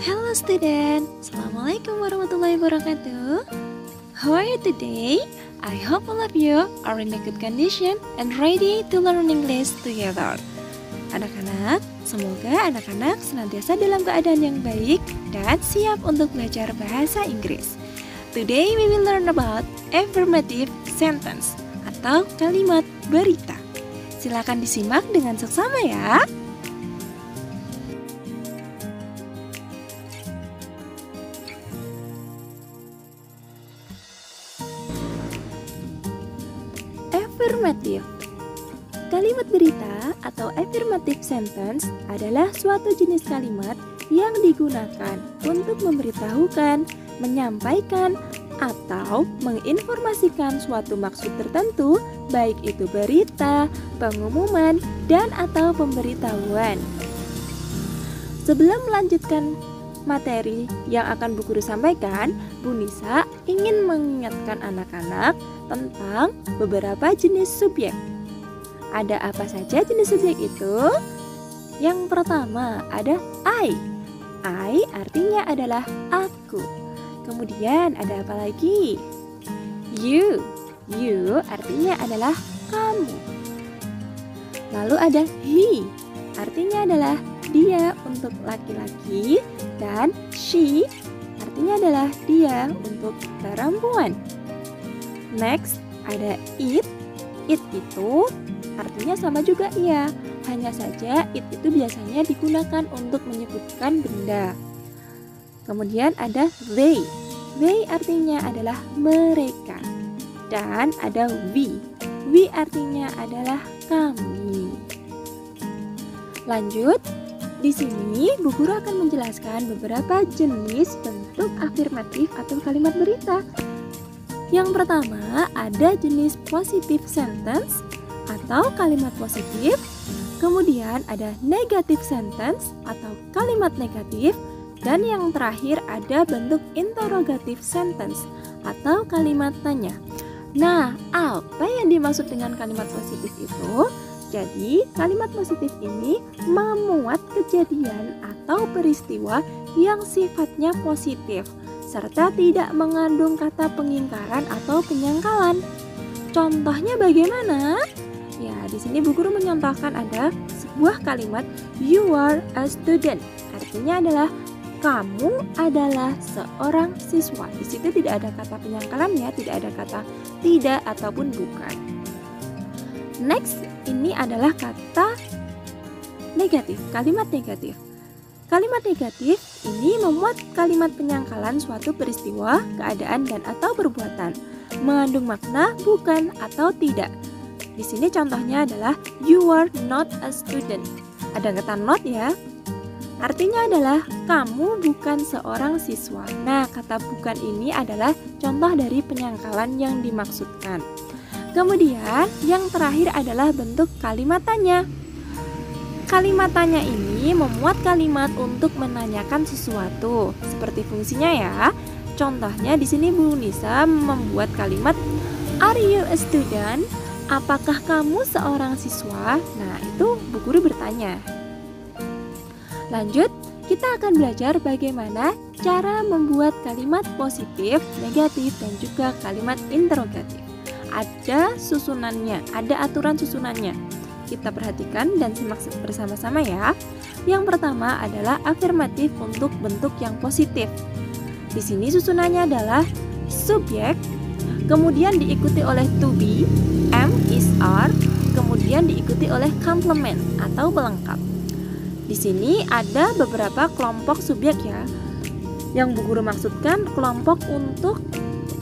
Hello student, Assalamualaikum warahmatullahi wabarakatuh. How are you today? I hope all of you are in a good condition and ready to learn English together. Anak-anak, semoga anak-anak senantiasa dalam keadaan yang baik dan siap untuk belajar bahasa Inggris. Today we will learn about affirmative sentence atau kalimat berita. Silakan disimak dengan seksama ya. Affirmative. Kalimat berita atau affirmative sentence adalah suatu jenis kalimat yang digunakan untuk memberitahukan, menyampaikan, atau menginformasikan suatu maksud tertentu, baik itu berita, pengumuman, dan atau pemberitahuan. Sebelum melanjutkan materi yang akan Bu Guru sampaikan, Bu Nisa ingin mengingatkan anak-anak tentang beberapa jenis subjek. Ada apa saja jenis subjek itu? Yang pertama ada I. I artinya adalah aku. Kemudian ada apa lagi? You. You artinya adalah kamu. Lalu ada he. Artinya adalah dia untuk laki-laki, dan she artinya adalah dia untuk perempuan. Next ada it. It itu artinya sama juga iya, hanya saja it itu biasanya digunakan untuk menyebutkan benda. Kemudian ada they. They artinya adalah mereka. Dan ada we. We artinya adalah kami. Lanjut, di sini Bu Guru akan menjelaskan beberapa jenis bentuk afirmatif atau kalimat berita. Yang pertama ada jenis positive sentence atau kalimat positif. Kemudian ada negative sentence atau kalimat negatif. Dan yang terakhir ada bentuk interrogative sentence atau kalimat tanya. Nah, apa yang dimaksud dengan kalimat positif itu? Jadi, kalimat positif ini memuat kejadian atau peristiwa yang sifatnya positif serta tidak mengandung kata pengingkaran atau penyangkalan. Contohnya bagaimana? Ya, di sini Bu Guru menyontohkan ada sebuah kalimat you are a student. Artinya adalah kamu adalah seorang siswa. Di situ tidak ada kata penyangkalannya, tidak ada kata tidak ataupun bukan. Next, ini adalah kata negatif, kalimat negatif. Kalimat negatif ini memuat kalimat penyangkalan suatu peristiwa, keadaan, dan atau perbuatan, mengandung makna bukan atau tidak. Di sini contohnya adalah you are not a student. Ada kata not ya. Artinya adalah kamu bukan seorang siswa. Nah, kata bukan ini adalah contoh dari penyangkalan yang dimaksudkan. Kemudian yang terakhir adalah bentuk kalimat tanya. Kalimat tanya ini memuat kalimat untuk menanyakan sesuatu. Seperti fungsinya ya. Contohnya di sini Bu Nisa membuat kalimat are you a student? Apakah kamu seorang siswa? Nah, itu Bu Guru bertanya. Lanjut, kita akan belajar bagaimana cara membuat kalimat positif, negatif, dan juga kalimat interrogatif. Ada susunannya, ada aturan susunannya. Kita perhatikan dan simak bersama-sama ya. Yang pertama adalah afirmatif untuk bentuk yang positif. Di sini susunannya adalah subjek, kemudian diikuti oleh to be, am, is, are, kemudian diikuti oleh complement atau pelengkap. Di sini ada beberapa kelompok subjek ya. Yang Bu Guru maksudkan kelompok untuk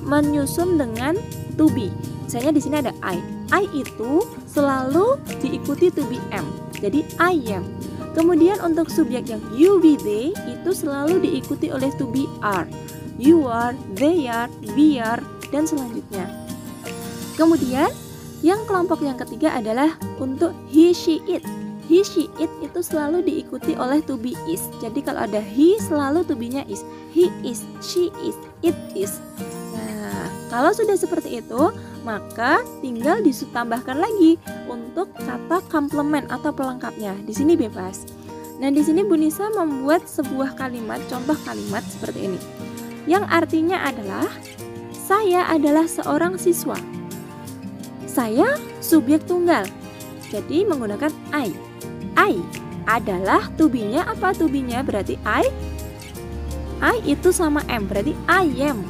menyusun dengan to be. Misalnya di sini ada I. I itu selalu diikuti to be am. Jadi I am. Kemudian untuk subjek yang you, we, they itu selalu diikuti oleh to be are. You are, they are, we are, dan selanjutnya. Kemudian yang kelompok yang ketiga adalah untuk he, she, it. He, she, it itu selalu diikuti oleh to be is. Jadi kalau ada he selalu to be-nya is. He is, she is, it is. Nah, kalau sudah seperti itu, maka tinggal ditambahkan lagi untuk kata complement atau pelengkapnya. Di sini bebas. Nah, di sini Bu Nisa membuat sebuah kalimat, contoh kalimat seperti ini. Yang artinya adalah, saya adalah seorang siswa. Saya subjek tunggal. Jadi menggunakan I. I adalah to be-nya apa? To be-nya berarti I itu sama am, berarti I am.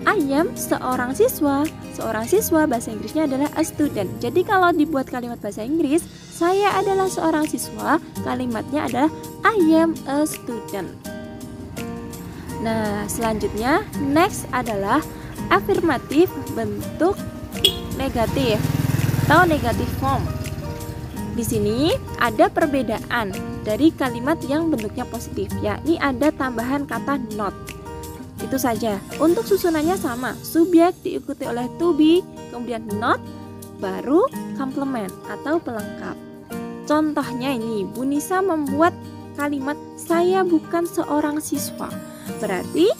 I am seorang siswa. Seorang siswa bahasa Inggrisnya adalah a student. Jadi kalau dibuat kalimat bahasa Inggris, saya adalah seorang siswa, kalimatnya adalah I am a student. Nah, selanjutnya next adalah afirmatif bentuk negatif atau negative form. Di sini ada perbedaan dari kalimat yang bentuknya positif, yakni ada tambahan kata not. Itu saja. Untuk susunannya sama, subjek diikuti oleh to be, kemudian not, baru complement atau pelengkap. Contohnya ini, Bu Nisa membuat kalimat saya bukan seorang siswa. Berarti,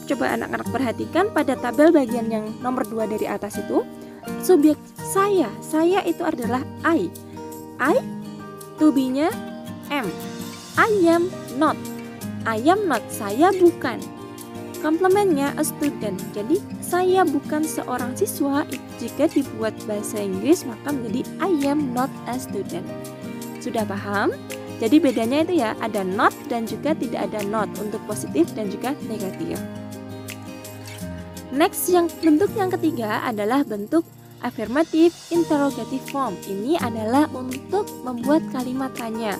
coba anak-anak perhatikan pada tabel bagian yang nomor 2 dari atas itu, subjek saya itu adalah I, to be-nya am, I am not, saya bukan. Komplementnya a student. Jadi saya bukan seorang siswa. Jika dibuat bahasa Inggris maka menjadi I am not a student. Sudah paham? Jadi bedanya itu ya, ada not dan juga tidak ada not untuk positif dan juga negatif. Next, bentuk yang ketiga adalah bentuk affirmative interrogative form. Ini adalah untuk membuat kalimat tanya.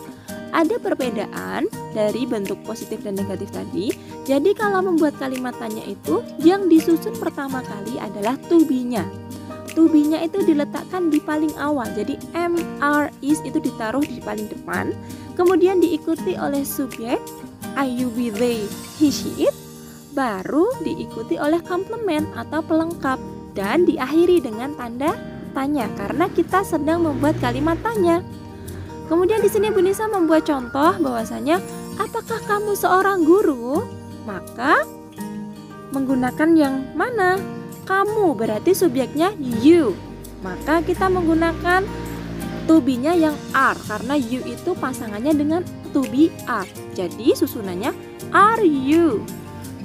Ada perbedaan dari bentuk positif dan negatif tadi. Jadi kalau membuat kalimat tanya itu, yang disusun pertama kali adalah to be-nya. To be-nya itu diletakkan di paling awal. Jadi am, are, is itu ditaruh di paling depan. Kemudian diikuti oleh subjek I, you, we, they, he, she, it. Baru diikuti oleh komplement atau pelengkap. Dan diakhiri dengan tanda tanya karena kita sedang membuat kalimat tanya. Kemudian di sini Bu Nisa membuat contoh bahwasanya apakah kamu seorang guru? Maka menggunakan yang mana? Kamu berarti subjeknya you. Maka kita menggunakan to be-nya yang are karena you itu pasangannya dengan to be are. Jadi susunannya are you?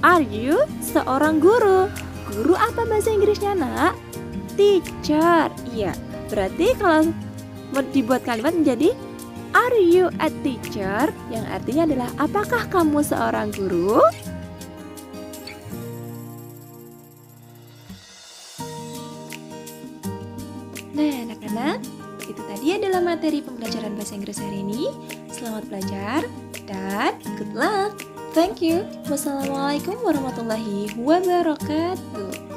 Are you seorang guru? Guru apa bahasa Inggrisnya, Nak? Teacher. Iya. Berarti kalau dibuat kalimat menjadi are you a teacher? Yang artinya adalah apakah kamu seorang guru? Nah, anak-anak, itu tadi adalah materi pembelajaran bahasa Inggris hari ini. Selamat belajar dan good luck. Thank you. Wassalamualaikum warahmatullahi wabarakatuh.